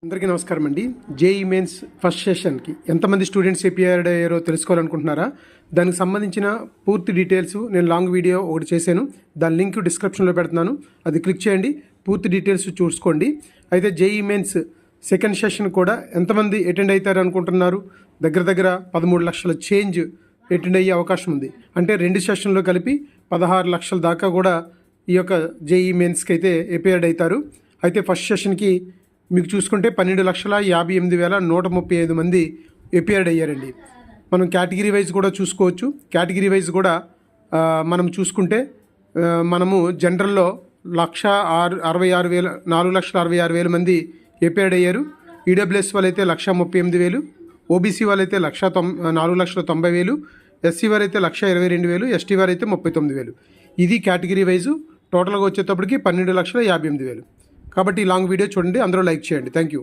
అందరికీ నమస్కారం అండి. జేఈ మెయిన్స్ ఫస్ట్ సెషన్కి ఎంతమంది స్టూడెంట్స్ అపియర్డ్ అయ్యారో తెలుసుకోవాలనుకుంటున్నారా? దానికి సంబంధించిన పూర్తి డీటెయిల్స్ నేను లాంగ్ వీడియో ఒకటి చేశాను. దాని లింక్ డిస్క్రిప్షన్లో పెడుతున్నాను, అది క్లిక్ చేయండి, పూర్తి డీటెయిల్స్ చూసుకోండి. అయితే జేఈ మెయిన్స్ సెకండ్ సెషన్ కూడా ఎంతమంది అటెండ్ అవుతారు అనుకుంటున్నారు? దగ్గర 13 లక్షల చేంజ్ అటెండ్ అయ్యే అవకాశం ఉంది. అంటే 2 సెషన్లో కలిపి 16 లక్షల దాకా కూడా ఈ యొక్క జేఈ మెయిన్స్కి అయితే అపియర్డ్ అవుతారు. అయితే ఫస్ట్ సెషన్కి మీకు చూసుకుంటే 12,58,135 మంది అపియర్డ్ అయ్యారండి. మనం కేటగిరీ వైజ్ కూడా చూసుకోవచ్చు. కేటగిరీ వైజ్ కూడా మనం చూసుకుంటే మనము జనరల్లో 4,66,000 మంది అపియర్డ్ అయ్యారు. ఈడబ్ల్యూఎస్ వాళ్ళైతే 1,38,000, ఓబీసీ వాళ్ళైతే 4,90,000, ఎస్సీ వారైతే 1,22,000, ఎస్టీ వారైతే 39,000. ఇది కేటగిరీ వైజు. టోటల్గా వచ్చేటప్పటికి 12,58,000. కాబట్టి లాంగ్ వీడియో చూడండి, అందరూ లైక్ చేయండి. Thank you.